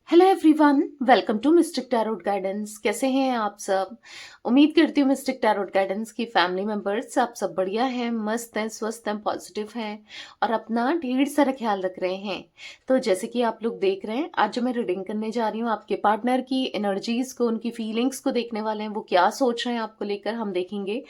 Hello everyone, welcome to mystic tarot guidance. कैसे हैं आप सब? उम्मीद करती हूँ मिस्टिक टैरोट गाइडेंस की फैमिली मेंबर्स आप सब बढ़िया हैं, मस्त हैं, स्वस्थ हैं, पॉजिटिव हैं और अपना ढेर सारा ख्याल रख रहे हैं। तो जैसे कि आप लोग देख रहे हैं, आज जो मैं रीडिंग करने जा रही हूँ आपके पार्टनर की एनर्जीज को, उनकी फीलिंग्स को देखने वाले हैं। वो क्या सोच रहे हैं आपको लेकर, हम देखेंगे।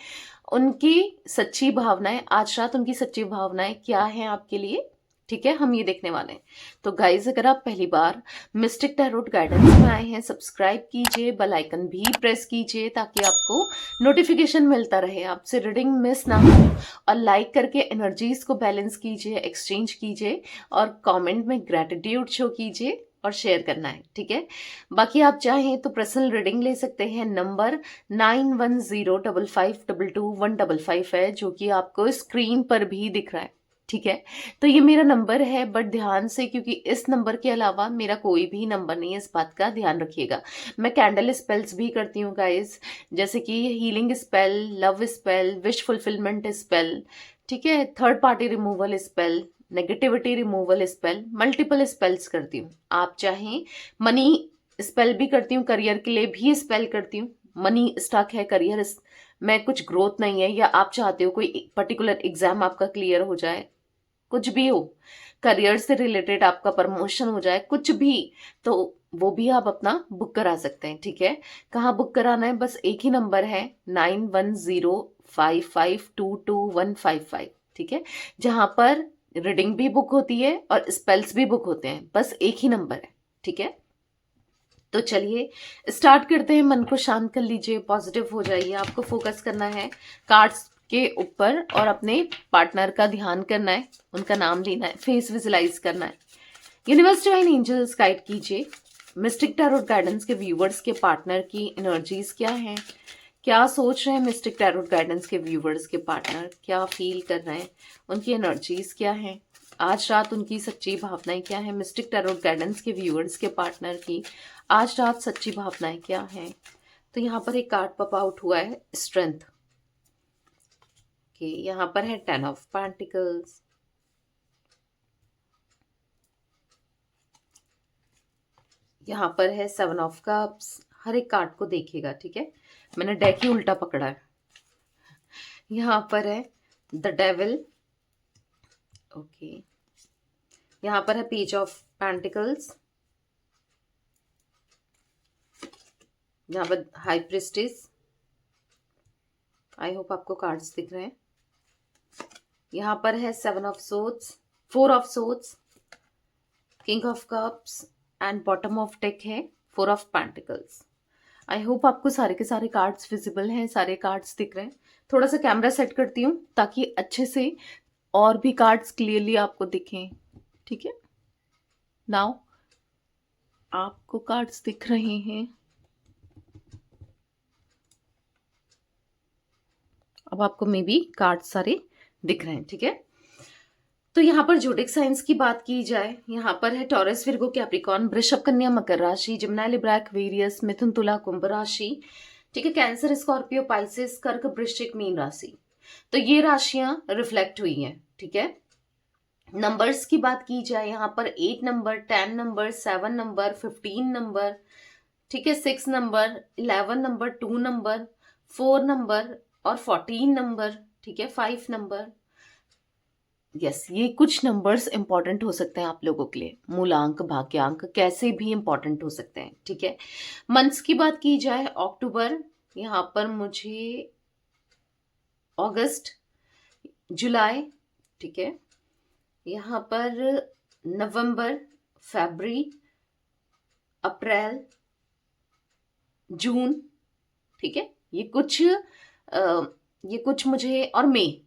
उनकी सच्ची भावनाएं, आज रात उनकी सच्ची भावनाएं क्या हैं आपके लिए, ठीक है, हम ये देखने वाले हैं। तो गाइज, अगर आप पहली बार मिस्टिक टैरोट गाइडेंस में आए हैं, सब्सक्राइब कीजिए, बेल आइकन भी प्रेस कीजिए ताकि आपको नोटिफिकेशन मिलता रहे, आपसे रीडिंग मिस ना हो। और लाइक करके एनर्जीज को बैलेंस कीजिए, एक्सचेंज कीजिए और कमेंट में ग्रेटिट्यूड शो कीजिए और शेयर करना है, ठीक है। बाकी आप चाहें तो पर्सनल रीडिंग ले सकते हैं। नंबर 9105522155 है, जो कि आपको स्क्रीन पर भी दिख रहा है, ठीक है। तो ये मेरा नंबर है, बट ध्यान से, क्योंकि इस नंबर के अलावा मेरा कोई भी नंबर नहीं है, इस बात का ध्यान रखिएगा। मैं कैंडल स्पेल्स भी करती हूँ गाइस, जैसे कि healing spell, love spell, wish fulfilment spell, ठीक है, third party removal spell, negativity removal spell, multiple spells करती हूँ। आप चाहें मनी स्पेल भी करती हूँ, करियर के लिए भी स्पेल करती हूँ। मनी स्टक है, करियर में कुछ ग्रोथ नहीं है, या आप चाहते हो कोई पर्टिकुलर एग्जाम आपका क्लियर हो जाए, कुछ भी हो, करियर से रिलेटेड आपका प्रमोशन हो जाए, कुछ भी, तो वो भी आप अपना बुक करा सकते हैं, ठीक है। कहाँ बुक कराना है? बस एक ही नंबर है, 9105522155, ठीक है, जहां पर रीडिंग भी बुक होती है और स्पेल्स भी बुक होते हैं। बस एक ही नंबर है, ठीक है। तो चलिए स्टार्ट करते हैं। मन को शांत कर लीजिए, पॉजिटिव हो जाइए। आपको फोकस करना है कार्ड्स के ऊपर और अपने पार्टनर का ध्यान करना है, उनका नाम लेना है, फेस विजुलाइज करना है। यूनिवर्स डिवाइन एंजल्स गाइड कीजिए मिस्टिक टैरोट गाइडेंस के व्यूवर्स के पार्टनर की एनर्जीज क्या हैं, क्या सोच रहे हैं मिस्टिक टैरोट गाइडेंस के व्यूवर्स के पार्टनर, क्या फील कर रहे हैं, उनकी एनर्जीज क्या हैं, आज रात उनकी सच्ची भावनाएं क्या है। मिस्टिक टैरोट गाइडेंस के व्यूअर्स के पार्टनर की आज रात सच्ची भावनाएं क्या हैं। तो यहाँ पर एक कार्ड पॉप आउट हुआ है, स्ट्रेंथ के। यहाँ पर है 10 ऑफ पेंटिकल्स, यहाँ पर है 7 ऑफ कप्स। हर एक कार्ड को देखिएगा, ठीक है, मैंने डेक ही उल्टा पकड़ा है। यहाँ पर है द डेविल, ओके। यहाँ पर है पेज ऑफ पेंटिकल्स, यहाँ पर हाई प्रिस्टेस। आई होप आपको कार्ड्स दिख रहे हैं। यहाँ पर है 7 of swords, 4 of swords, king of cups and bottom of deck है 4 ऑफ पेंटिकल्स। आई होप आपको सारे के सारे कार्ड्स विजिबल हैं, सारे कार्ड्स दिख रहे हैं। थोड़ा सा कैमरा सेट करती हूँ ताकि अच्छे से और भी कार्ड्स क्लियरली आपको दिखें, ठीक है। नाउ आपको कार्ड्स दिख रहे हैं। अब आपको मे बी कार्ड सारे दिख रहे हैं, ठीक है। तो यहाँ पर जोडिक साइंस की बात की जाए, यहाँ पर है टॉरस, विर्गो, कैप्रिकॉर्न, वृषभ, कन्या, मकर राशि, जिम्नाई, लिब्रा, एक्वेरियस, मिथुन, तुला, कुंभ राशि, ठीक है, कैंसर, स्कॉर्पियो, पाइसेस, कर्क, वृश्चिक, मीन राशि। तो ये राशियां रिफ्लेक्ट हुई हैं, ठीक है। नंबर्स की बात की जाए, यहाँ पर 8 नंबर, 10 नंबर, 7 नंबर, 15 नंबर, ठीक है, 6 नंबर, 11 नंबर, 2 नंबर, 4 नंबर और 14 नंबर, ठीक है, 5 नंबर। यस, ये कुछ नंबर्स इंपॉर्टेंट हो सकते हैं आप लोगों के लिए, मूलांक, भाग्यांक, कैसे भी इंपॉर्टेंट हो सकते हैं, ठीक है। मंथ्स की बात की जाए, अक्टूबर, यहाँ पर मुझे अगस्त, जुलाई, ठीक है, यहाँ पर नवंबर, फरवरी, अप्रैल, जून, ठीक है, ये कुछ मुझे, और मई,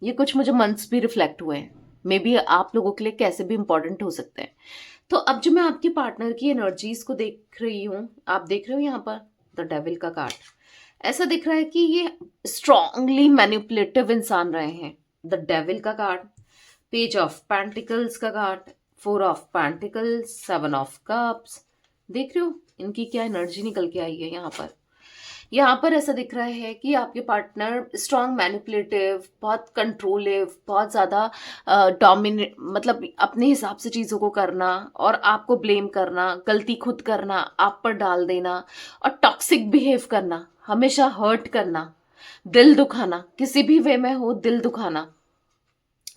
ये कुछ मुझे मंथ्स भी रिफ्लेक्ट हुए हैं। मे बी आप लोगों के लिए कैसे भी इंपॉर्टेंट हो सकते हैं। तो अब जो मैं आपके पार्टनर की एनर्जीज को देख रही हूँ, आप देख रहे हो यहाँ पर द डेविल का कार्ड, ऐसा दिख रहा है कि ये स्ट्रांगली मैनिपुलेटिव इंसान रहे हैं। द डेविल का कार्ड, पेज ऑफ पेंटिकल्स का card, 4 of pentacles, 7 of cups. देख रहे हो इनकी क्या एनर्जी निकल के आई है यहाँ पर। यहाँ पर ऐसा दिख रहा है कि आपके पार्टनर स्ट्रांग मैनिपुलेटिव, बहुत कंट्रोलिव, बहुत ज़्यादा डोमिनेट, मतलब अपने हिसाब से चीज़ों को करना और आपको ब्लेम करना, गलती खुद करना, आप पर डाल देना और टॉक्सिक बिहेव करना, हमेशा हर्ट करना, दिल दुखाना, किसी भी वे में हो दिल दुखाना।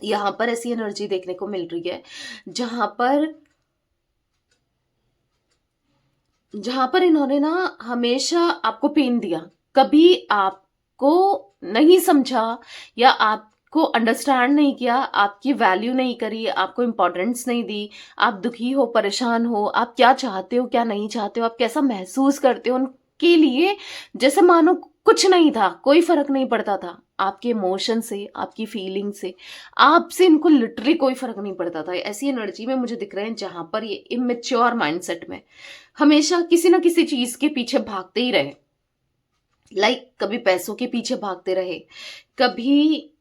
यहाँ पर ऐसी एनर्जी देखने को मिल रही है जहां पर इन्होंने ना हमेशा आपको पेन दिया, कभी आपको नहीं समझा या आपको अंडरस्टैंड नहीं किया, आपकी वैल्यू नहीं करी, आपको इम्पोर्टेंस नहीं दी। आप दुखी हो, परेशान हो, आप क्या चाहते हो क्या नहीं चाहते हो, आप कैसा महसूस करते हो, उनके लिए जैसे मानो कुछ नहीं था, कोई फर्क नहीं पड़ता था आपके इमोशन से, आपकी फीलिंग से, आपसे इनको लिटरली कोई फर्क नहीं पड़ता था। ऐसी एनर्जी में मुझे दिख रहे हैं जहां पर ये इमेच्योर माइंडसेट में हमेशा किसी ना किसी चीज के पीछे भागते ही रहे। कभी पैसों के पीछे भागते रहे, कभी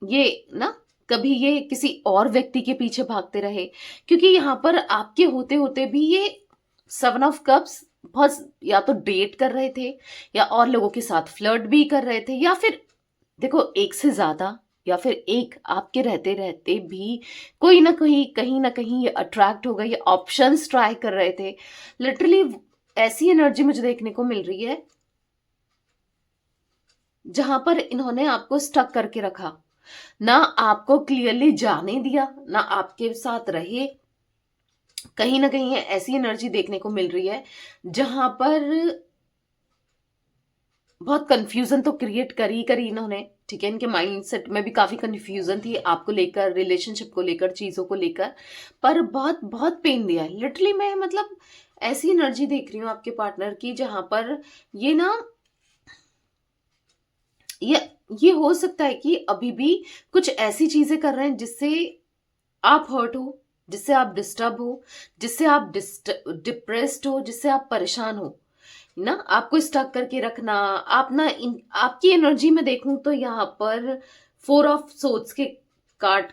ये ना कभी ये किसी और व्यक्ति के पीछे भागते रहे, क्योंकि यहाँ पर आपके होते होते भी ये 7 ऑफ कप्स बहुत या तो डेट कर रहे थे या और लोगों के साथ फ्लर्ट भी कर रहे थे, या फिर देखो एक से ज्यादा, या फिर एक आपके रहते रहते भी कोई ना कहीं ना कहीं ये अट्रैक्ट हो गए, ये ऑप्शंस ट्राई कर रहे थे। लिटरली ऐसी एनर्जी मुझे देखने को मिल रही है जहां पर इन्होंने आपको स्टक करके रखा, ना आपको क्लियरली जाने दिया, ना आपके साथ रहे। कहीं ना कहीं ऐसी एनर्जी देखने को मिल रही है जहां पर बहुत कंफ्यूजन तो क्रिएट करी इन्होंने, ठीक है। इनके माइंडसेट में भी काफी कंफ्यूजन थी आपको लेकर, रिलेशनशिप को लेकर, चीजों को लेकर, पर बहुत बहुत पेन दिया है लिटरली। मैं मतलब ऐसी एनर्जी देख रही हूँ आपके पार्टनर की जहां पर ये ना ये ये हो सकता है कि अभी भी कुछ ऐसी चीजें कर रहे हैं जिससे आप हर्ट हो, जिससे आप डिस्टर्ब हो, जिससे आप डिप्रेस्ड हो, जिससे आप परेशान हो ना, आपको स्टक करके रखना। आप ना आपकी एनर्जी में देखूं तो यहाँ पर 4 ऑफ सोर्ड्स के कार्ड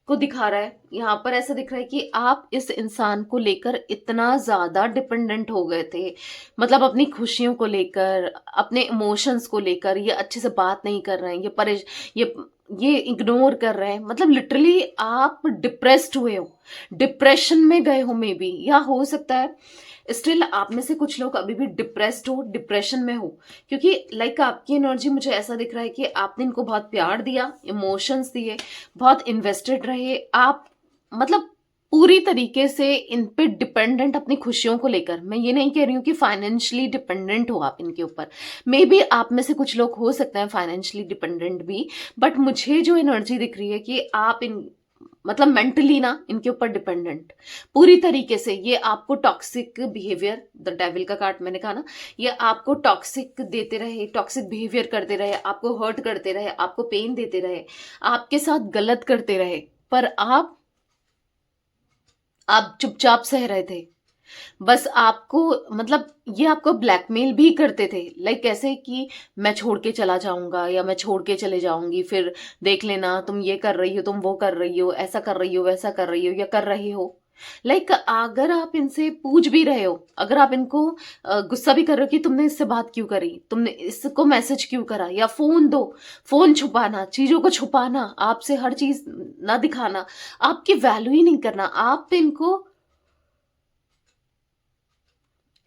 को दिखा रहा है। यहाँ पर ऐसा दिख रहा है कि आप इस इंसान को लेकर इतना ज्यादा डिपेंडेंट हो गए थे, मतलब अपनी खुशियों को लेकर, अपने इमोशंस को लेकर ये अच्छे से बात नहीं कर रहे हैं, ये ये इग्नोर कर रहे हैं, मतलब लिटरली आप डिप्रेस्ड हुए हो, डिप्रेशन में गए हो मे बी, या हो सकता है स्टिल आप में से कुछ लोग अभी भी डिप्रेस्ड हो, डिप्रेशन में हो, क्योंकि आपकी एनर्जी मुझे ऐसा दिख रहा है कि आपने इनको बहुत प्यार दिया, इमोशंस दिए, बहुत इन्वेस्टेड रहे आप, मतलब पूरी तरीके से इन पे डिपेंडेंट अपनी खुशियों को लेकर। मैं ये नहीं कह रही हूँ कि फाइनेंशियली डिपेंडेंट हो आप इनके ऊपर, मे बी आप में से कुछ लोग हो सकते हैं फाइनेंशियली डिपेंडेंट भी, बट मुझे जो एनर्जी दिख रही है कि आप मतलब मेंटली ना इनके ऊपर डिपेंडेंट पूरी तरीके से। ये आपको टॉक्सिक बिहेवियर, द डेविल का कार्ड मैंने कहा ना, ये आपको टॉक्सिक देते रहे, टॉक्सिक बिहेवियर करते रहे, आपको हर्ट करते रहे, आपको पेन देते रहे, आपके साथ गलत करते रहे, पर आप चुपचाप सह रहे थे। बस आपको मतलब ये आपको ब्लैकमेल भी करते थे, कैसे कि मैं छोड़ के चला जाऊंगा या मैं छोड़ के चले जाऊंगी, फिर देख लेना तुम ये कर रही हो, तुम वो कर रही हो, ऐसा कर रही हो, वैसा कर रही हो या कर रहे हो। अगर आप इनसे पूछ भी रहे हो, अगर आप इनको गुस्सा भी कर रहे हो कि तुमने इससे बात क्यों करी, तुमने इसको मैसेज क्यों करा, या फोन दो, फोन छुपाना, चीजों को छुपाना, आपसे हर चीज ना दिखाना, आपकी वैल्यू ही नहीं करना, आप इनको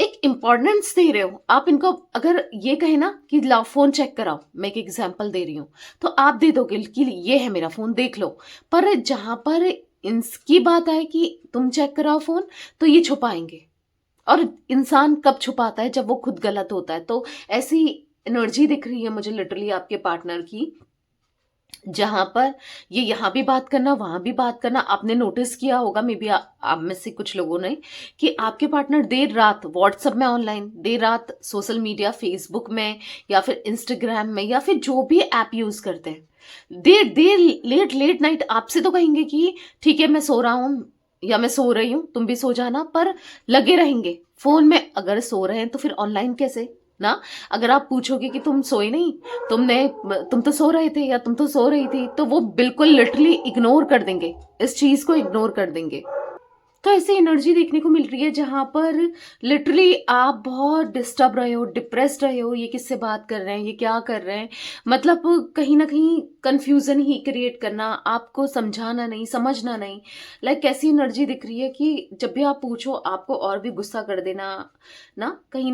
एक इंपॉर्टेंस दे रहे हो। आप इनको अगर ये कहे ना कि लाओ फोन चेक कराओ, मैं एक एग्जांपल दे रही हूँ, तो आप दे दोगे कि ये है मेरा फोन, देख लो। पर जहां पर इसकी बात आए कि तुम चेक कराओ फोन, तो ये छुपाएंगे। और इंसान कब छुपाता है? जब वो खुद गलत होता है। तो ऐसी एनर्जी दिख रही है मुझे लिटरली आपके पार्टनर की, जहां पर ये यहाँ भी बात करना, वहां भी बात करना। आपने नोटिस किया होगा मे बी आप में से कुछ लोगों ने, कि आपके पार्टनर देर रात व्हाट्सएप में ऑनलाइन, देर रात सोशल मीडिया, फेसबुक में या फिर इंस्टाग्राम में या फिर जो भी ऐप यूज करते हैं, देर देर लेट नाइट आपसे तो कहेंगे कि ठीक है मैं सो रहा हूँ या मैं सो रही हूँ, तुम भी सो जाना, पर लगे रहेंगे फोन में। अगर सो रहे हैं तो फिर ऑनलाइन कैसे ना? अगर आप पूछोगे कि तुम सोए नहीं, तुम तो सो रहे थे या तुम तो सो रही थी, तो वो बिल्कुल लिटरली इग्नोर कर देंगे, इस चीज को इग्नोर कर देंगे। तो ऐसी एनर्जी देखने को मिल रही है जहां पर लिटरली आप बहुत डिस्टर्ब रहे हो, डिप्रेस्ड रहे हो, ये किससे बात कर रहे हैं, ये क्या कर रहे हैं, मतलब कहीं ना कहीं कंफ्यूजन ही क्रिएट करना, आपको समझाना नहीं, समझना नहीं। लाइक कैसी एनर्जी दिख रही है कि जब भी आप पूछो आपको और भी गुस्सा कर देना ना कहीं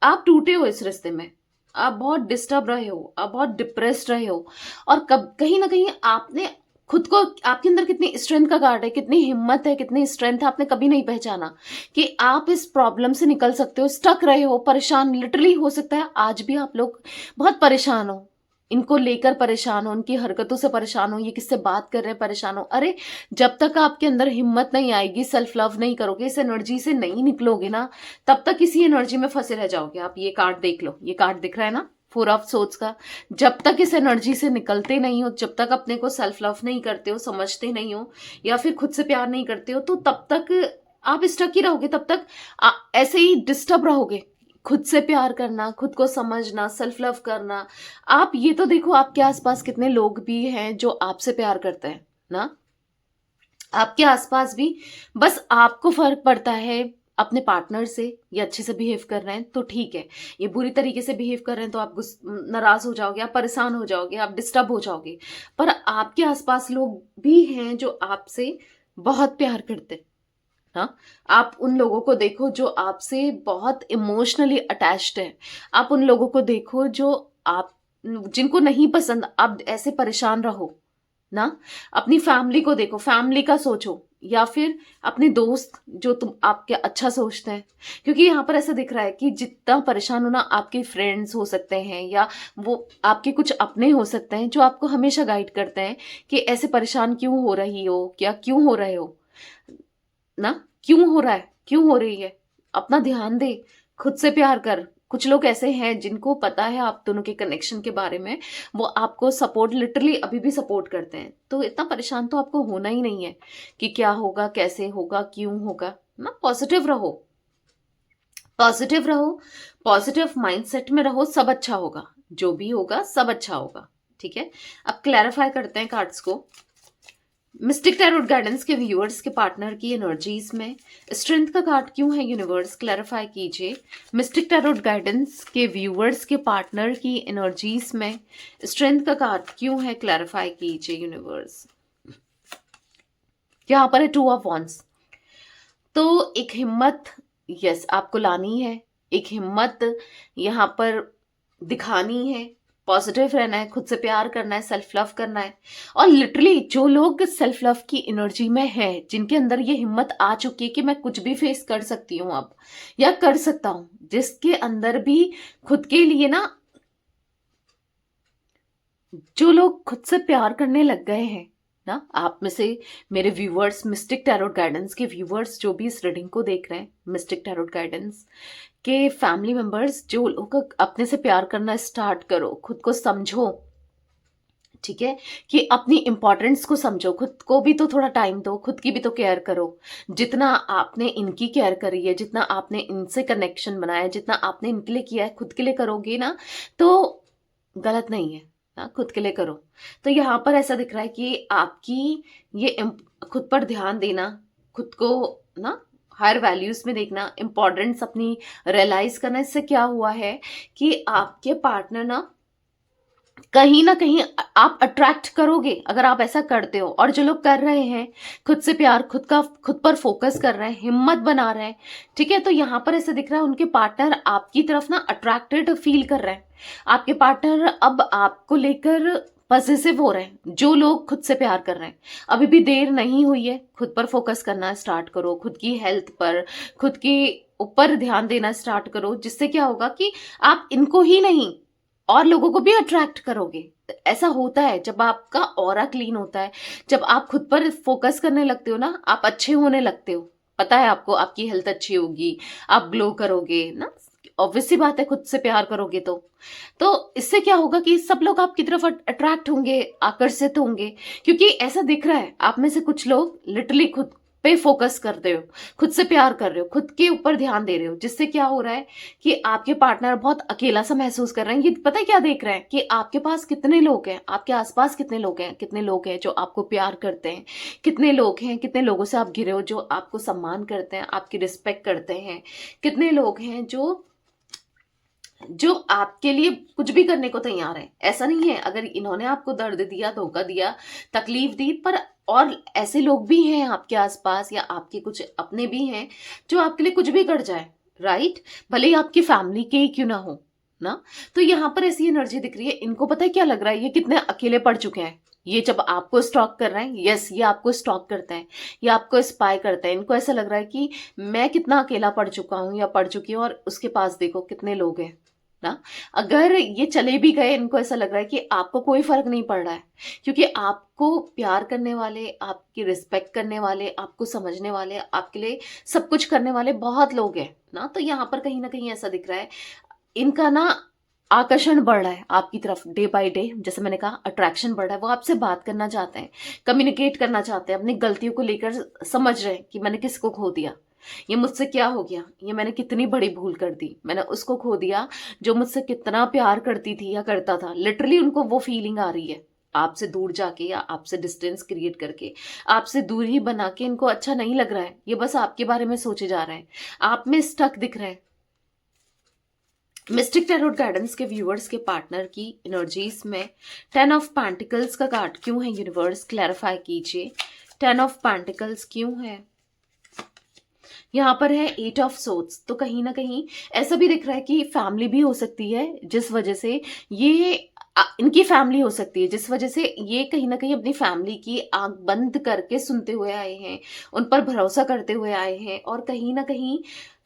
आप टूटे हो इस रिश्ते में, आप बहुत डिस्टर्ब रहे हो, आप बहुत डिप्रेस्ड रहे हो। और कब कहीं ना कहीं आपने खुद को, आपके अंदर कितनी स्ट्रेंथ का गार्ड है, कितनी हिम्मत है, कितनी स्ट्रेंथ है, आपने कभी नहीं पहचाना कि आप इस प्रॉब्लम से निकल सकते हो। स्टक रहे हो, परेशान लिटरली हो सकता है आज भी आप लोग बहुत परेशान हो, इनको लेकर परेशान हो, उनकी हरकतों से परेशान हो, ये किससे बात कर रहे हैं परेशान हो। अरे जब तक आपके अंदर हिम्मत नहीं आएगी, सेल्फ लव नहीं करोगे, इस एनर्जी से नहीं निकलोगे ना, तब तक इसी एनर्जी में फंसे रह जाओगे। आप ये कार्ड देख लो, ये कार्ड दिख रहा है ना, फोर ऑफ सोर्ड्स का। जब तक इस एनर्जी से निकलते नहीं हो, जब तक अपने को सेल्फ लव नहीं करते हो, समझते नहीं हो, या फिर खुद से प्यार नहीं करते हो, तो तब तक आप स्टक ही रहोगे, तब तक ऐसे ही डिस्टर्ब रहोगे। खुद से प्यार करना, खुद को समझना, सेल्फ लव करना। आप ये तो देखो आपके आसपास कितने लोग भी हैं जो आपसे प्यार करते हैं ना, आपके आसपास भी। बस आपको फर्क पड़ता है अपने पार्टनर से, ये अच्छे से बिहेव कर रहे हैं तो ठीक है, ये बुरी तरीके से बिहेव कर रहे हैं तो आप नाराज हो जाओगे, आप परेशान हो जाओगे, आप डिस्टर्ब हो जाओगे। पर आपके आसपास लोग भी हैं जो आपसे बहुत प्यार करते हैं। हाँ, आप उन लोगों को देखो जो आपसे बहुत इमोशनली अटैच्ड है। आप उन लोगों को देखो जो आप, जिनको नहीं पसंद आप ऐसे परेशान रहो ना। अपनी फैमिली को देखो, फैमिली का सोचो, या फिर अपने दोस्त जो तुम आपके अच्छा सोचते हैं। क्योंकि यहाँ पर ऐसा दिख रहा है कि जितना परेशान होना, आपके फ्रेंड्स हो सकते हैं या वो आपके कुछ अपने हो सकते हैं जो आपको हमेशा गाइड करते हैं कि ऐसे परेशान क्यों हो रही हो, क्या क्यों हो रहे हो ना, क्यों हो रहा है, क्यों हो रही है, अपना ध्यान दे, खुद से प्यार कर। कुछ लोग ऐसे हैं जिनको पता है आप दोनों के कनेक्शन के बारे में, वो आपको सपोर्ट, लिटरली अभी भी सपोर्ट करते हैं। तो इतना परेशान तो आपको होना ही नहीं है कि क्या होगा, कैसे होगा, क्यों होगा ना। पॉजिटिव रहो, पॉजिटिव रहो, पॉजिटिव माइंडसेट में रहो, सब अच्छा होगा, जो भी होगा सब अच्छा होगा। ठीक है, अब क्लैरिफाई करते हैं कार्ड्स को। मिस्टिक टैरोट गाइडेंस के व्यूअर्स के पार्टनर की एनर्जीज में स्ट्रेंथ का कार्ड क्यों है, यूनिवर्स क्लैरिफाई कीजिए। मिस्टिक टैरोट गाइडेंस के व्यूअर्स के पार्टनर की एनर्जीज में स्ट्रेंथ का कार्ड क्यों है, क्लैरिफाई कीजिए यूनिवर्स। यहाँ पर है टू ऑफ वॉन्ड्स। तो एक हिम्मत, यस आपको लानी है, एक हिम्मत यहाँ पर दिखानी है, पॉजिटिव रहना है, खुद से प्यार करना है, सेल्फ लव करना है। और लिटरली जो लोग सेल्फ लव की एनर्जी में है, जिनके अंदर ये हिम्मत आ चुकी है कि मैं कुछ भी फेस कर सकती हूँ अब, या कर सकता हूँ, जिसके अंदर भी खुद के लिए ना, जो लोग खुद से प्यार करने लग गए हैं ना, आप में से मेरे व्यूअर्स, मिस्टिक टैरोट गाइडेंस के व्यूअर्स जो भी इस रीडिंग को देख रहे हैं, मिस्टिक टैरोट गाइडेंस के फैमिली मेंबर्स, जो लोग अपने से प्यार करना स्टार्ट करो, खुद को समझो। ठीक है, कि अपनी इंपॉर्टेंस को समझो, खुद को भी तो थोड़ा टाइम दो, खुद की भी तो केयर करो। जितना आपने इनकी केयर करी है, जितना आपने इनसे कनेक्शन बनाया है, जितना आपने इनके लिए किया है, खुद के लिए करोगे ना तो गलत नहीं है ना, खुद के लिए करो। तो यहाँ पर ऐसा दिख रहा है कि आपकी ये खुद पर ध्यान देना, खुद को ना हायर वैल्यूज में देखना, इंपॉर्टेंस अपनी रियलाइज करना, इससे क्या हुआ है कि आपके पार्टनर ना कहीं आप अट्रैक्ट करोगे अगर आप ऐसा करते हो। और जो लोग कर रहे हैं खुद से प्यार, खुद पर फोकस कर रहे हैं, हिम्मत बना रहे हैं, ठीक है, तो यहाँ पर ऐसा दिख रहा है उनके पार्टनर आपकी तरफ ना अट्रैक्टेड फील कर रहे हैं। आपके पार्टनर अब आपको लेकर पॉजिटिव हो रहे हैं। जो लोग खुद से प्यार कर रहे हैं, अभी भी देर नहीं हुई है, खुद पर फोकस करना स्टार्ट करो, खुद की हेल्थ पर, खुद के ऊपर ध्यान देना स्टार्ट करो, जिससे क्या होगा कि आप इनको ही नहीं और लोगों को भी अट्रैक्ट करोगे। ऐसा होता है जब आपका ऑरा क्लीन होता है, जब आप खुद पर फोकस करने लगते हो ना, आप अच्छे होने लगते हो। पता है आपको, आपकी हेल्थ अच्छी होगी, आप ग्लो करोगे ना, ऑब्वियस सी बात है, खुद से प्यार करोगे तो इससे क्या होगा कि सब लोग आपकी तरफ अट्रैक्ट होंगे, आकर्षित होंगे। क्योंकि ऐसा दिख रहा है आप में से कुछ लोग लिटरली खुद पे फोकस कर रहे हो, खुद से प्यार कर रहे हो, खुद के ऊपर ध्यान दे रहे हो, जिससे क्या हो रहा है कि आपके पार्टनर बहुत अकेला सा महसूस कर रहे हैं। ये पता है क्या देख रहे हैं कि आपके पास कितने लोग हैं, आपके आसपास कितने लोग हैं, कितने लोग हैं जो आपको प्यार करते हैं, कितने लोग हैं, कितने लोगों से आप घिरे हो जो आपको सम्मान करते हैं, आपकी रिस्पेक्ट करते हैं, कितने लोग हैं जो जो आपके लिए कुछ भी करने को तैयार है। ऐसा नहीं है अगर इन्होंने आपको दर्द दिया, धोखा दिया, तकलीफ दी, पर और ऐसे लोग भी हैं आपके आसपास या आपके कुछ अपने भी हैं जो आपके लिए कुछ भी कर जाए, राइट? भले ही आपकी फैमिली के ही क्यों ना हो ना। तो यहाँ पर ऐसी एनर्जी दिख रही है। इनको पता है क्या लग रहा है, ये कितने अकेले पड़ चुके हैं। ये जब आपको स्टॉक कर रहे हैं, यस ये आपको स्टॉक करते हैं, ये आपको स्पाई करते हैं। इनको ऐसा लग रहा है कि मैं कितना अकेला पड़ चुका हूँ या पड़ चुकी हूँ, और उसके पास देखो कितने लोग हैं ना। अगर ये चले भी गए, इनको ऐसा लग रहा है कि आपको कोई फर्क नहीं पड़ रहा है, क्योंकि आपको प्यार करने वाले, आपकी रिस्पेक्ट करने वाले, आपको समझने वाले, आपके लिए सब कुछ करने वाले बहुत लोग हैं ना। तो यहाँ पर कहीं ना कहीं ऐसा दिख रहा है, इनका ना आकर्षण बढ़ रहा है आपकी तरफ डे बाय डे। जैसे मैंने कहा, अट्रैक्शन बढ़ रहा है। वो आपसे बात करना चाहते हैं, कम्युनिकेट करना चाहते हैं, अपनी गलतियों को लेकर समझ रहे हैं कि मैंने किसको खो दिया, ये मुझसे क्या हो गया, ये मैंने कितनी बड़ी भूल कर दी, मैंने उसको खो दिया जो मुझसे कितना प्यार करती थी या करता था। लिटरली उनको वो फीलिंग आ रही है आपसे दूर जाके या आपसे डिस्टेंस क्रिएट करके, आपसे दूरी बना के। इनको अच्छा नहीं लग रहा है, ये बस आपके बारे में सोचे जा रहे हैं, आप में स्टक दिख रहे हैं। मिस्टिक टैरोट गाइडेंस के व्यूअर्स के पार्टनर की एनर्जीज में 10 ऑफ पेंटिकल्स का कार्ड क्यों है? यूनिवर्स क्लैरिफाई कीजिए, 10 ऑफ पेंटिकल्स क्यों है? यहाँ पर है 8 ऑफ सोर्ड्स। तो कहीं ना कहीं ऐसा भी दिख रहा है कि फैमिली भी हो सकती है जिस वजह से ये इनकी फैमिली हो सकती है जिस वजह से ये कहीं ना कहीं अपनी फैमिली की आंख बंद करके सुनते हुए आए हैं, उन पर भरोसा करते हुए आए हैं। और कहीं ना कहीं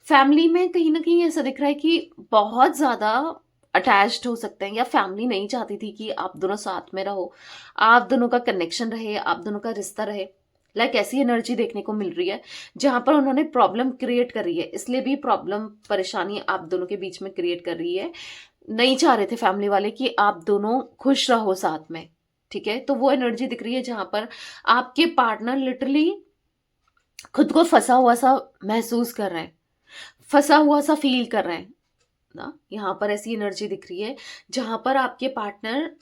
फैमिली में कहीं ना कहीं ऐसा दिख रहा है कि बहुत ज्यादा अटैच्ड हो सकते हैं, या फैमिली नहीं चाहती थी कि आप दोनों साथ में रहो, आप दोनों का कनेक्शन रहे, आप दोनों का रिश्ता रहे। ऐसी एनर्जी देखने को मिल रही है जहां पर उन्होंने प्रॉब्लम क्रिएट कर रही है, इसलिए भी प्रॉब्लम परेशानी आप दोनों के बीच में क्रिएट कर रही है। नहीं चाह रहे थे फैमिली वाले कि आप दोनों खुश रहो साथ में, ठीक है। तो वो एनर्जी दिख रही है जहां पर आपके पार्टनर लिटरली खुद को फंसा हुआ सा महसूस कर रहे हैं, फंसा हुआ सा फील कर रहे हैं ना। यहाँ पर ऐसी एनर्जी दिख रही है जहां पर आपके पार्टनर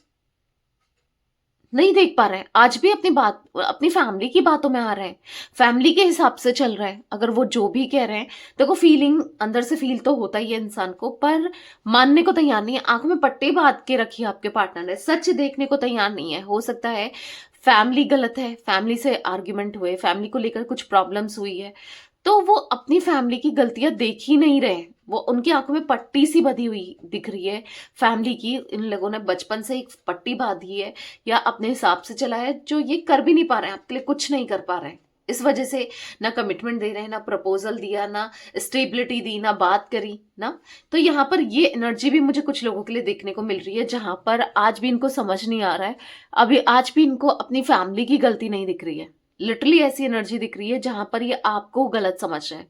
नहीं देख पा रहे हैं, आज भी अपनी बात, अपनी फैमिली की बातों में आ रहे हैं, फैमिली के हिसाब से चल रहे हैं। अगर वो जो भी कह रहे हैं, देखो फीलिंग अंदर से फील तो होता ही है इंसान को, पर मानने को तैयार नहीं है। आंखों में पट्टी बांध के रखी है आपके पार्टनर ने, सच देखने को तैयार नहीं है। हो सकता है फैमिली गलत है, फैमिली से आर्ग्यूमेंट हुए, फैमिली को लेकर कुछ प्रॉब्लम्स हुई है, तो वो अपनी फैमिली की गलतियां देख ही नहीं रहे। वो उनकी आंखों में पट्टी सी बंधी हुई दिख रही है फैमिली की। इन लोगों ने बचपन से एक पट्टी बांधी है या अपने हिसाब से चला है, जो ये कर भी नहीं पा रहे हैं, आपके लिए कुछ नहीं कर पा रहे हैं। इस वजह से ना कमिटमेंट दे रहे हैं, ना प्रपोजल दिया, ना स्टेबिलिटी दी, ना बात करी ना। तो यहाँ पर ये एनर्जी भी मुझे कुछ लोगों के लिए देखने को मिल रही है जहां पर आज भी इनको समझ नहीं आ रहा है, अभी आज भी इनको अपनी फैमिली की गलती नहीं दिख रही है। लिटरली ऐसी एनर्जी दिख रही है जहां पर ये आपको गलत समझ रहे हैं।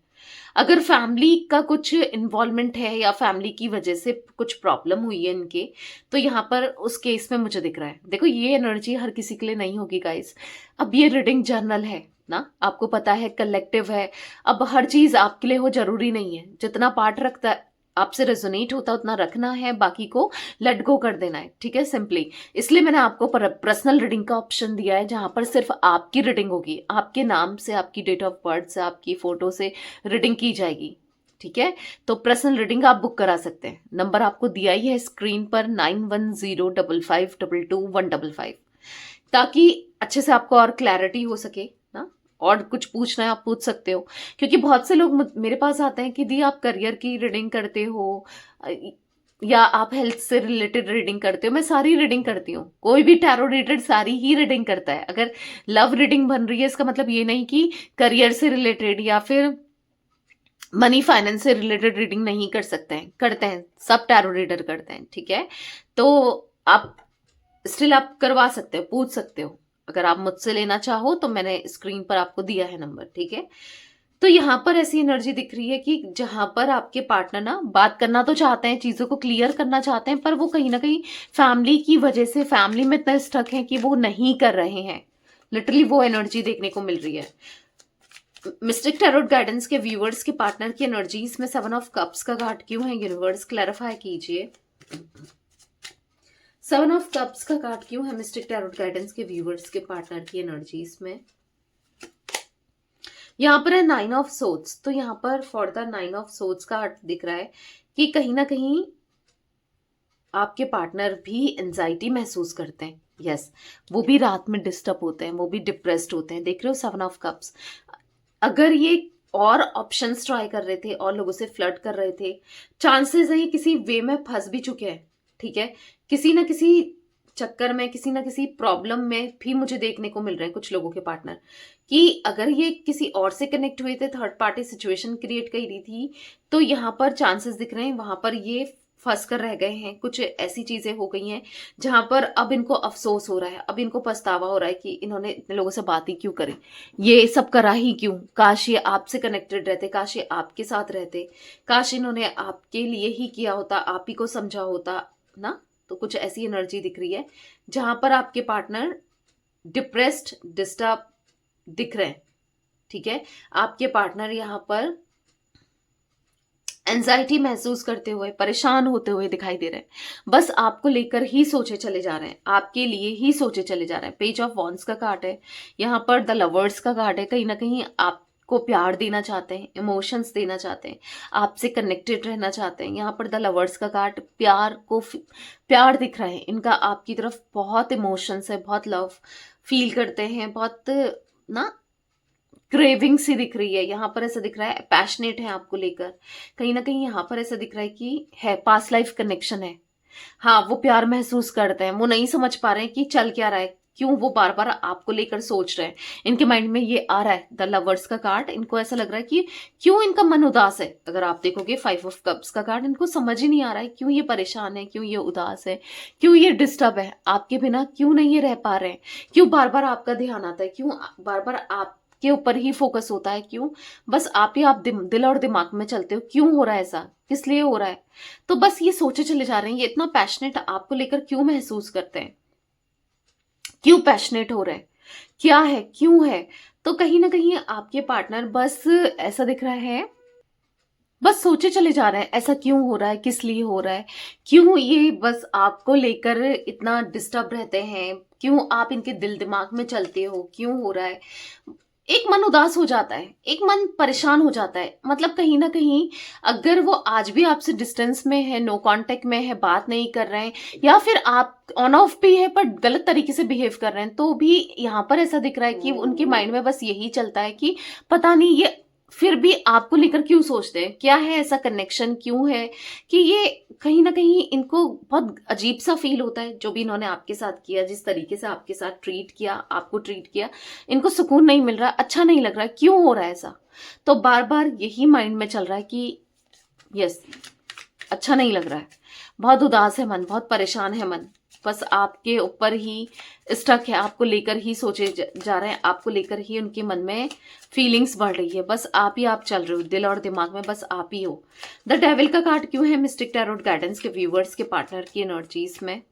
अगर फैमिली का कुछ इन्वॉल्वमेंट है या फैमिली की वजह से कुछ प्रॉब्लम हुई है इनके, तो यहाँ पर उस केस में मुझे दिख रहा है। देखो ये एनर्जी हर किसी के लिए नहीं होगी गाइस। अब ये रीडिंग जर्नल है ना, आपको पता है कलेक्टिव है। अब हर चीज आपके लिए हो जरूरी नहीं है, जितना पार्ट रखता है आपसे रेजोनेट होता है उतना रखना है, बाकी को लेट गो कर देना है, ठीक है, सिंपली। इसलिए मैंने आपको पर्सनल रीडिंग का ऑप्शन दिया है जहां पर सिर्फ आपकी रीडिंग होगी, आपके नाम से, आपकी डेट ऑफ बर्थ से, आपकी फोटो से रीडिंग की जाएगी, ठीक है। तो पर्सनल रीडिंग आप बुक करा सकते हैं। नंबर आपको दिया ही है स्क्रीन पर 9105522155, ताकि अच्छे से आपको और क्लैरिटी हो सके ना। और कुछ पूछना है आप पूछ सकते हो, क्योंकि बहुत से लोग मेरे पास आते हैं कि दी आप करियर की रीडिंग करते हो या आप हेल्थ से रिलेटेड रीडिंग करते हो। मैं सारी रीडिंग करती हूँ, कोई भी टैरो रिलेटेड सारी ही रीडिंग करता है। अगर लव रीडिंग बन रही है इसका मतलब ये नहीं कि करियर से रिलेटेड या फिर मनी फाइनेंस से रिलेटेड रीडिंग नहीं कर सकते हैं, करते हैं, सब टैरो रीडर करते हैं, ठीक है। तो आप स्टिल आप करवा सकते हो, पूछ सकते हो। अगर आप मुझसे लेना चाहो तो मैंने स्क्रीन पर आपको दिया है नंबर, ठीक है। तो यहाँ पर ऐसी एनर्जी दिख रही है कि जहां पर आपके पार्टनर ना बात करना तो चाहते हैं, चीजों को क्लियर करना चाहते हैं, पर वो कहीं ना कहीं फैमिली की वजह से फैमिली में इतना स्टक है कि वो नहीं कर रहे हैं। लिटरली वो एनर्जी देखने को मिल रही है। मिस्टिक टैरोट गाइडेंस के व्यूअर्स के पार्टनर की एनर्जीज में 7 ऑफ कप्स का कार्ड क्यों है? यूनिवर्स क्लैरिफाई कीजिए। 7 ऑफ कप्स का कार्ड क्यों है मिस्टिक टैरोट गाइडेंस के व्यूअर्स के पार्टनर की एनर्जीज में? यहाँ पर है 9 ऑफ सोर्ड्स। तो यहाँ पर फॉर द 9 ऑफ सोर्ड्स का अर्थ दिख रहा है कि कहीं ना कहीं आपके पार्टनर भी एंजाइटी महसूस करते हैं। यस, वो भी रात में डिस्टर्ब होते हैं, वो भी डिप्रेस्ड होते हैं। देख रहे हो 7 ऑफ कप्स। अगर ये और ऑप्शंस ट्राई कर रहे थे और लोगों से फ्लर्ट कर रहे थे, चांसेस है ये किसी वे में फंस भी चुके हैं। ठीक है, किसी ना किसी चक्कर में, किसी ना किसी प्रॉब्लम में भी मुझे देखने को मिल रहे हैं कुछ लोगों के पार्टनर, कि अगर ये किसी और से कनेक्ट हुए थे, थर्ड पार्टी सिचुएशन क्रिएट कर रही थी, तो यहाँ पर चांसेस दिख रहे हैं वहां पर ये फंस कर रह गए हैं। कुछ ऐसी चीजें हो गई हैं जहां पर अब इनको अफसोस हो रहा है, अब इनको पछतावा हो रहा है कि इन्होंने इतने लोगों से बात ही क्यों करी, ये सब करा ही क्यों। काश ये आपसे कनेक्टेड रहते, काश ये आपके साथ रहते, काश इन्होंने आपके लिए ही किया होता, आप ही को समझा होता ना। तो कुछ ऐसी एनर्जी दिख रही है जहां पर आपके पार्टनर डिप्रेस्ड, डिस्टर्ब दिख रहे हैं। ठीक है, आपके पार्टनर यहां पर एंजाइटी महसूस करते हुए, परेशान होते हुए दिखाई दे रहे हैं। बस आपको लेकर ही सोचे चले जा रहे हैं, आपके लिए ही सोचे चले जा रहे हैं। पेज ऑफ वॉन्ड्स का कार्ड है, यहाँ पर द लवर्स का कार्ड है। कहीं ना कहीं आपको प्यार देना चाहते हैं, इमोशंस देना चाहते हैं, आपसे कनेक्टेड रहना चाहते हैं। यहाँ पर द लवर्स का कार्ड प्यार दिख रहा है इनका आपकी तरफ, बहुत इमोशंस है, बहुत लव फील करते हैं, बहुत ना क्रेविंग सी दिख रही है। यहाँ पर ऐसा दिख रहा है पैशनेट है आपको लेकर। कहीं ना कहीं यहाँ पर ऐसा दिख रहा है कि है पास्ट लाइफ कनेक्शन है। हाँ, वो प्यार महसूस करते हैं, वो नहीं समझ पा रहे हैं कि चल क्या रहा है, क्यों वो बार बार आपको लेकर सोच रहे हैं। इनके माइंड में ये आ रहा है द लवर्स का कार्ड। इनको ऐसा लग रहा है कि क्यों इनका मन उदास है। अगर आप देखोगे 5 ऑफ कप्स का कार्ड, इनको समझ ही नहीं आ रहा है क्यों ये परेशान है, क्यों ये उदास है, क्यों ये डिस्टर्ब है आपके बिना, क्यों नहीं ये रह पा रहे हैं, क्यों बार बार आपका ध्यान आता है, क्यों बार बार आप के ऊपर ही फोकस होता है, क्यों बस आप ही आप दिल और दिमाग में चलते हो, क्यों हो रहा है ऐसा, किस लिए हो रहा है। तो बस ये सोचे चले जा रहे हैं, ये इतना पैशनेट आपको लेकर क्यों महसूस करते हैं, क्यों पैशनेट हो रहे हैं, क्या है, क्यों है। तो कहीं ना कहीं आपके पार्टनर बस ऐसा दिख रहा है, बस सोचे चले जा रहे हैं ऐसा क्यों हो रहा है, किस लिए हो रहा है, क्यों ये बस आपको लेकर इतना डिस्टर्ब रहते हैं, क्यों आप इनके दिल दिमाग में चलते हो, क्यों हो रहा है। एक मन उदास हो जाता है, एक मन परेशान हो जाता है। मतलब कहीं ना कहीं अगर वो आज भी आपसे डिस्टेंस में है, नो कांटेक्ट में है, बात नहीं कर रहे हैं, या फिर आप ऑन ऑफ भी है पर गलत तरीके से बिहेव कर रहे हैं, तो भी यहाँ पर ऐसा दिख रहा है कि उनके माइंड में बस यही चलता है कि पता नहीं ये फिर भी आपको लेकर क्यों सोचते हैं, क्या है ऐसा कनेक्शन, क्यों है कि ये कहीं ना कहीं इनको बहुत अजीब सा फील होता है। जो भी इन्होंने आपके साथ किया, जिस तरीके से आपके साथ ट्रीट किया, आपको ट्रीट किया, इनको सुकून नहीं मिल रहा, अच्छा नहीं लग रहा है, क्यों हो रहा है ऐसा। तो बार बार यही माइंड में चल रहा है कि यस, अच्छा नहीं लग रहा है, बहुत उदास है मन, बहुत परेशान है मन, बस आपके ऊपर ही स्टक है, आपको लेकर ही सोचे जा रहे हैं, आपको लेकर ही उनके मन में फीलिंग्स बढ़ रही है, बस आप ही आप चल रहे हो दिल और दिमाग में, बस आप ही हो। द डेविल का कार्ड क्यों है मिस्टिक टैरोट गाइडेंस के व्यूअर्स के पार्टनर की एनर्जीज में?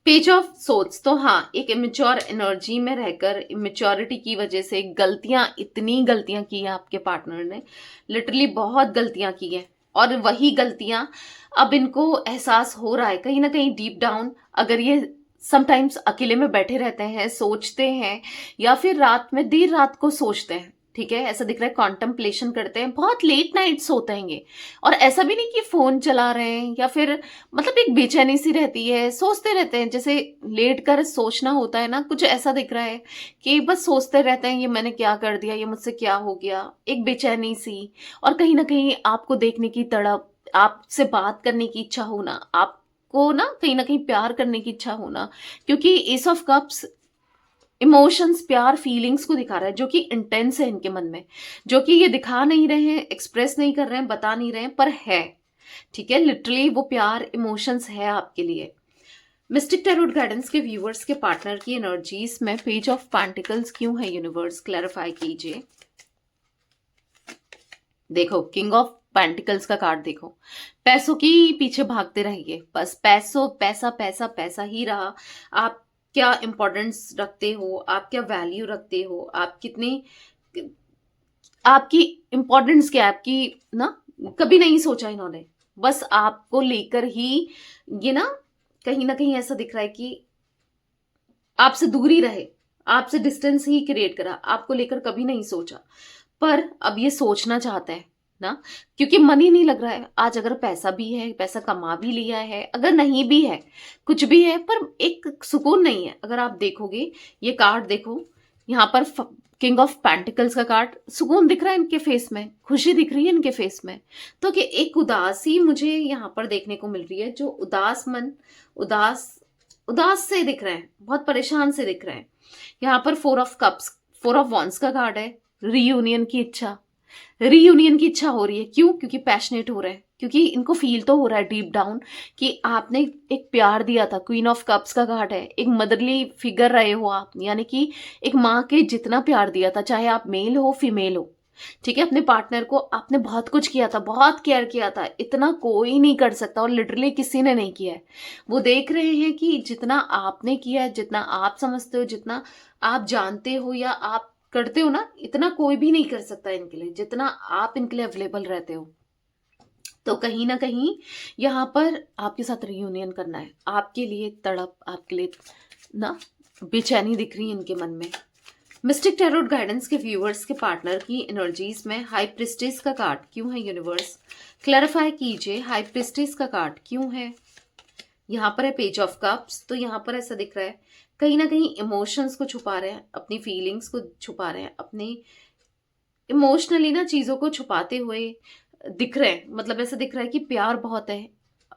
Page of swords. तो हाँ, एक इमेच्योर एनर्जी में रहकर, इमेच्योरिटी की वजह से गलतियां, इतनी गलतियां की है आपके पार्टनर ने, लिटरली बहुत गलतियां की है, और वही गलतियां अब इनको एहसास हो रहा है कहीं ना कहीं डीप डाउन। अगर ये समटाइम्स अकेले में बैठे रहते हैं, सोचते हैं, या फिर रात में देर रात को सोचते हैं, ठीक है, ऐसा दिख रहा है कॉन्टेम्पलेशन करते हैं, बहुत लेट नाइट्स होते हैं ये। और ऐसा भी नहीं कि फोन चला रहे हैं या फिर, मतलब एक बेचैनी सी रहती है, सोचते रहते हैं, जैसे लेट कर सोचना होता है ना, कुछ ऐसा दिख रहा है कि बस सोचते रहते हैं ये मैंने क्या कर दिया, ये मुझसे क्या हो गया, एक बेचैनी सी। और कहीं ना कहीं आपको देखने की तड़प, आपसे बात करने की इच्छा होना, आपको ना कहीं प्यार करने की इच्छा होना, क्योंकि एस ऑफ कप्स इमोशंस, प्यार, फीलिंग्स को दिखा रहा है जो कि इंटेंस है इनके मन में, जो कि ये दिखा नहीं रहे हैं, एक्सप्रेस नहीं कर रहे हैं, बता नहीं रहे हैं, पर है। ठीक है, लिटरली वो प्यार, इमोशंस है आपके लिए। मिस्टिक टैरोट गाइडेंस के व्यूअर्स के पार्टनर की एनर्जीज में पेज ऑफ पेंटिकल्स क्यों है? यूनिवर्स क्लैरिफाई कीजिए। देखो, किंग ऑफ पेंटिकल्स का कार्ड देखो, पैसों की पीछे भागते रहिए, बस पैसा पैसा पैसा पैसा ही रहा। आप क्या इम्पोर्टेंस रखते हो, आप क्या वैल्यू रखते हो, आप कितने, आपकी इम्पोर्टेंस क्या है आपकी, ना कभी नहीं सोचा इन्होंने। बस आपको लेकर ही ये ना कहीं ऐसा दिख रहा है कि आपसे दूरी रहे, आपसे डिस्टेंस ही क्रिएट करा, आपको लेकर कभी नहीं सोचा। पर अब ये सोचना चाहता है ना, क्योंकि मन ही नहीं लग रहा है। आज अगर पैसा भी है, पैसा कमा भी लिया है, अगर नहीं भी है, कुछ भी है, पर एक सुकून नहीं है। अगर आप देखोगे, ये कार्ड देखो, यहाँ पर किंग ऑफ पेंटिकल्स का कार्ड, सुकून दिख रहा है इनके फेस में, खुशी दिख रही है इनके फेस में। तो कि एक उदासी मुझे यहाँ पर देखने को मिल रही है, जो उदास मन, उदास उदास से दिख रहे हैं, बहुत परेशान से दिख रहे हैं। यहाँ पर four of cups, four of wands का कार्ड है, रीयूनियन की इच्छा, रीयूनियन की इच्छा हो रही है। क्यों? क्योंकि पैशनेट हो रहे हैं, क्योंकि इनको फील तो हो रहा है डीप डाउन कि आपने एक प्यार दिया था। क्वीन ऑफ कप्स का कार्ड है, एक मदरली फिगर रहे हो आप, यानी कि एक माँ के जितना प्यार दिया था, चाहे आप मेल हो फीमेल हो, ठीक है, अपने पार्टनर को आपने बहुत कुछ किया था, बहुत केयर किया था, इतना कोई नहीं कर सकता, और लिटरली किसी ने नहीं किया है। वो देख रहे हैं कि जितना आपने किया है, जितना आप समझते हो, जितना आप जानते हो या आप करते हो ना, इतना कोई भी नहीं कर सकता इनके लिए, जितना आप इनके लिए अवेलेबल रहते हो। तो कहीं ना कहीं यहाँ पर आपके साथ रियूनियन करना है, आपके लिए तड़प, आपके लिए ना बेचैनी दिख रही है इनके मन में। मिस्टिक टैरोट गाइडेंस के व्यूअर्स के पार्टनर की एनर्जीज में हाई प्रिस्टेस का कार्ड क्यों है यूनिवर्स? क्लैरिफाई कीजिए, हाई प्रिस्टेस का कार्ड क्यों है? यहाँ पर है पेज ऑफ कप्स। तो यहाँ पर ऐसा दिख रहा है कहीं ना कहीं इमोशंस को छुपा रहे हैं, अपनी फीलिंग्स को छुपा रहे हैं, अपने इमोशनली ना चीजों को छुपाते हुए दिख रहे हैं। मतलब ऐसा दिख रहा है कि प्यार बहुत है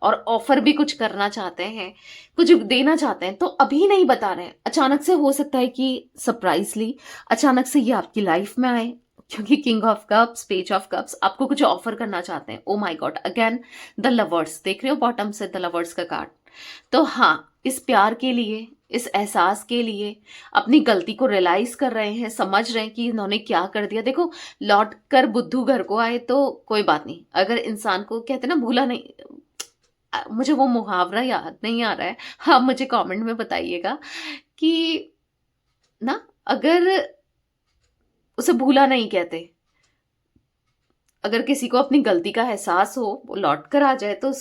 और ऑफर भी कुछ करना चाहते हैं, कुछ देना चाहते हैं, तो अभी नहीं बता रहे हैं। अचानक से हो सकता है कि सरप्राइजली अचानक से ये आपकी लाइफ में आए, क्योंकि king of cups, page of cups आपको कुछ ऑफर करना चाहते हैं। Oh my God, again the lovers देख रहे हो बॉटम से, द लवर्स का कार्ड। तो हाँ, इस प्यार के लिए, इस एहसास के लिए अपनी गलती को रियलाइज कर रहे हैं, समझ रहे हैं कि इन्होंने क्या कर दिया। देखो, लौट कर बुद्धू घर को आए तो कोई बात नहीं, अगर इंसान को कहते हैं ना भूला नहीं, मुझे वो मुहावरा याद नहीं आ रहा है, हाँ मुझे कमेंट में बताइएगा कि ना, अगर उसे भूला नहीं कहते, अगर किसी को अपनी गलती का एहसास हो, वो लौट कर आ जाए तो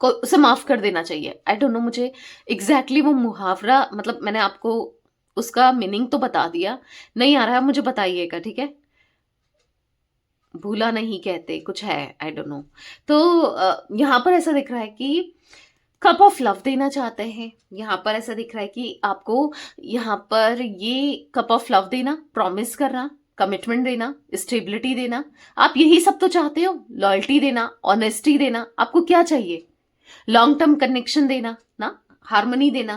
उसे माफ कर देना चाहिए। आई डोंट नो मुझे एग्जैक्टली वो मुहावरा, मतलब मैंने आपको उसका मीनिंग तो बता दिया, नहीं आ रहा है मुझे बताइएगा, ठीक है। भूला नहीं कहते कुछ है, आई डोंट नो। तो यहाँ पर ऐसा दिख रहा है कि कप ऑफ लव देना चाहते हैं। यहाँ पर ऐसा दिख रहा है कि आपको यहाँ पर ये कप ऑफ लव देना, प्रॉमिस करना, कमिटमेंट देना, स्टेबिलिटी देना, आप यही सब तो चाहते हो। लॉयल्टी देना, ऑनेस्टी देना, आपको क्या चाहिए? लॉन्ग टर्म कनेक्शन देना ना, हार्मनी देना,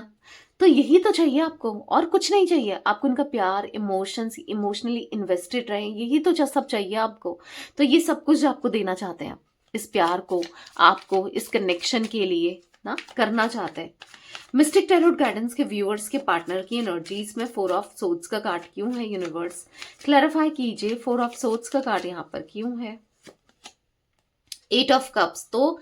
तो यही तो चाहिए आपको, और कुछ नहीं चाहिए आपको। उनका प्यार, इमोशंस, इमोशनली इन्वेस्टेड रहे, यही तो सब चाहिए आपको। तो ये सब कुछ आपको देना चाहते हैं, इस प्यार को आपको इस कनेक्शन के लिए ना करना चाहते हैं। मिस्टिक टैरोट गाइडेंस के व्यूअर्स के पार्टनर की एनर्जीज में फोर ऑफ सोर्ड्स का कार्ड क्यों है यूनिवर्स? क्लैरिफाई कीजिए, फोर ऑफ सोर्ड्स का कार्ड यहाँ पर क्यों है? एट ऑफ कप्स, तो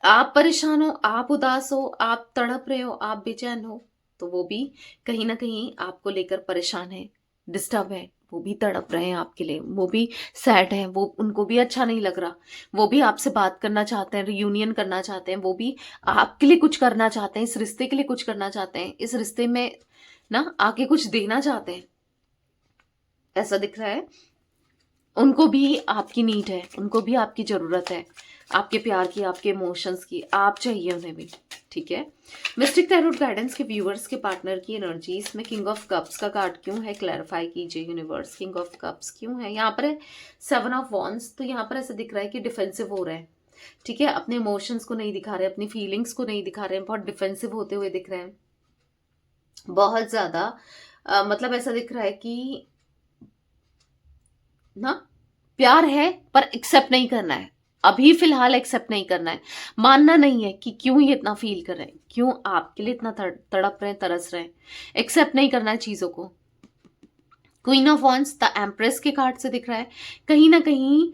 आप परेशान हो, आप उदास हो, आप तड़प रहे हो, आप बेचैन हो, तो वो भी कहीं ना कहीं आपको लेकर परेशान है, डिस्टर्ब है, वो भी तड़प रहे हैं आपके लिए, वो भी सैड है, वो उनको भी अच्छा नहीं लग रहा, वो भी आपसे बात करना चाहते हैं, रियूनियन करना चाहते हैं, वो भी आपके लिए कुछ करना चाहते हैं, इस रिश्ते के लिए कुछ करना चाहते हैं, इस रिश्ते में ना आके कुछ देना चाहते हैं, ऐसा दिख रहा है। उनको भी आपकी नीड है, उनको भी आपकी जरूरत है, आपके प्यार की, आपके इमोशंस की, आप चाहिए उन्हें भी, ठीक है। मिस्टिक टैरोट गाइडेंस के व्यूअर्स के पार्टनर की एनर्जीज में किंग ऑफ कप्स का कार्ड क्यों है? क्लैरिफाई कीजिए यूनिवर्स, किंग ऑफ कप्स क्यों है? यहाँ पर है सेवन ऑफ वॉन्ड्स। तो यहाँ पर ऐसा दिख रहा है कि डिफेंसिव हो रहे हैं, ठीक है, अपने इमोशंस को नहीं दिखा रहे, अपनी फीलिंग्स को नहीं दिखा रहे हैं, बहुत डिफेंसिव होते हुए दिख रहे हैं, बहुत ज्यादा। मतलब ऐसा दिख रहा है कि ना प्यार है पर एक्सेप्ट नहीं करना है, अभी फिलहाल एक्सेप्ट नहीं करना है, मानना नहीं है कि क्यों ये इतना फील कर रहे हैं, क्यों आपके लिए इतना तड़प रहे हैं, तरस रहे हैं, एक्सेप्ट नहीं करना है चीजों को। Queen of wands the empress के कार्ड से दिख रहा है कहीं ना कहीं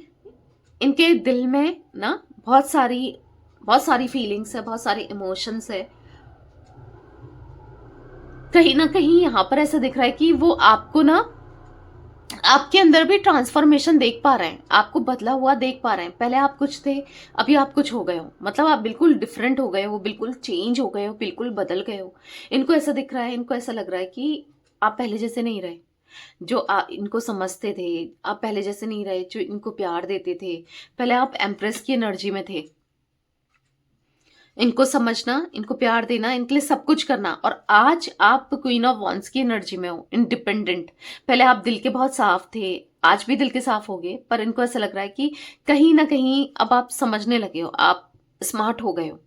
इनके दिल में ना बहुत सारी फीलिंग्स है, बहुत सारी इमोशंस है, कहीं ना कहीं यहाँ पर ऐसा दिख रहा है कि वो आपको ना, आपके अंदर भी ट्रांसफॉर्मेशन देख पा रहे हैं, आपको बदला हुआ देख पा रहे हैं। पहले आप कुछ थे, अभी आप कुछ हो गए हो, मतलब आप बिल्कुल डिफरेंट हो गए हो, बिल्कुल चेंज हो गए हो, बिल्कुल बदल गए हो। इनको ऐसा दिख रहा है, इनको ऐसा लग रहा है कि आप पहले जैसे नहीं रहे। जो इनको समझते थे, आप पहले जैसे नहीं रहे। जो इनको प्यार देते थे, पहले आप एम्प्रेस की एनर्जी में थे। इनको समझना, इनको प्यार देना, इनके लिए सब कुछ करना, और आज आप क्वीन ऑफ वॉन्ड्स की एनर्जी में हो, इंडिपेंडेंट। पहले आप दिल के बहुत साफ थे, आज भी दिल के साफ हो गए, पर इनको ऐसा लग रहा है कि कहीं ना कहीं अब आप समझने लगे हो, आप स्मार्ट हो गए हो,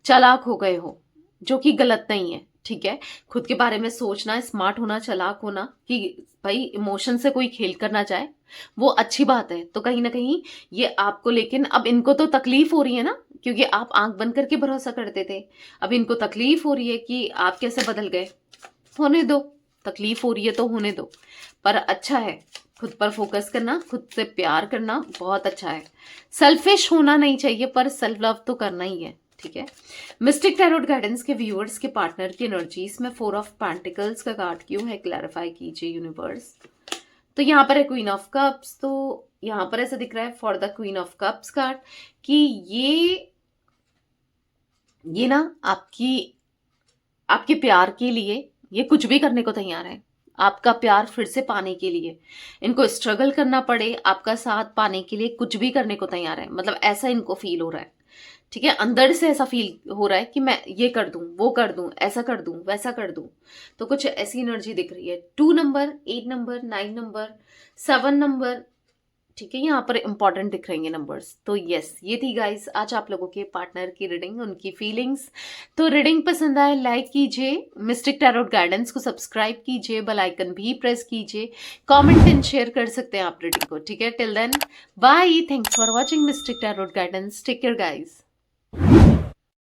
चालाक हो गए हो, जो कि गलत नहीं है। ठीक है, खुद के बारे में सोचना, स्मार्ट होना, चालाक होना, कि भाई इमोशन से कोई खेल करना चाहे वो अच्छी बात है। तो कहीं ना कहीं ये आपको, लेकिन अब इनको तो तकलीफ हो रही है ना, क्योंकि आप आंख बंद करके भरोसा करते थे। अब इनको तकलीफ हो रही है कि आप कैसे बदल गए। होने दो, तकलीफ हो रही है तो होने दो, पर अच्छा है। खुद पर फोकस करना, खुद से प्यार करना बहुत अच्छा है। सेल्फिश होना नहीं चाहिए, पर सेल्फ लव तो करना ही है। ठीक है, मिस्टिक टैरोट गाइडेंस के व्यूअर्स के पार्टनर की एनर्जीज में 4 ऑफ पेंटिकल्स का कार्ड क्यों है, क्लैरिफाई कीजिए यूनिवर्स। तो यहाँ पर है क्वीन ऑफ कप्स। तो यहाँ पर ऐसा दिख रहा है for the queen of cups card कि ये ना आपके प्यार के लिए ये कुछ भी करने को तैयार है। आपका प्यार फिर से पाने के लिए इनको स्ट्रगल करना पड़े, आपका साथ पाने के लिए कुछ भी करने को तैयार है। मतलब ऐसा इनको फील हो रहा है। ठीक है, अंदर से ऐसा फील हो रहा है कि मैं ये कर दूं, वो कर दूं, ऐसा कर दूं, वैसा कर दूं। तो कुछ ऐसी एनर्जी दिख रही है। 2 नंबर, 8 नंबर, 9 नंबर, 7 नंबर। ठीक है, यहाँ पर इंपॉर्टेंट दिख रही हैं नंबर्स। तो यस, ये थी गाइस आज आप लोगों के पार्टनर की रीडिंग, उनकी फीलिंग्स। तो रीडिंग पसंद आए लाइक कीजिए, मिस्टिक टैरोट गाइडेंस को सब्सक्राइब कीजिए, बेल आइकन भी प्रेस कीजिए, कमेंट एंड शेयर कर सकते हैं आप रीडिंग को। ठीक है, till then bye, thanks for watching mystic tarot guidance, take care guys.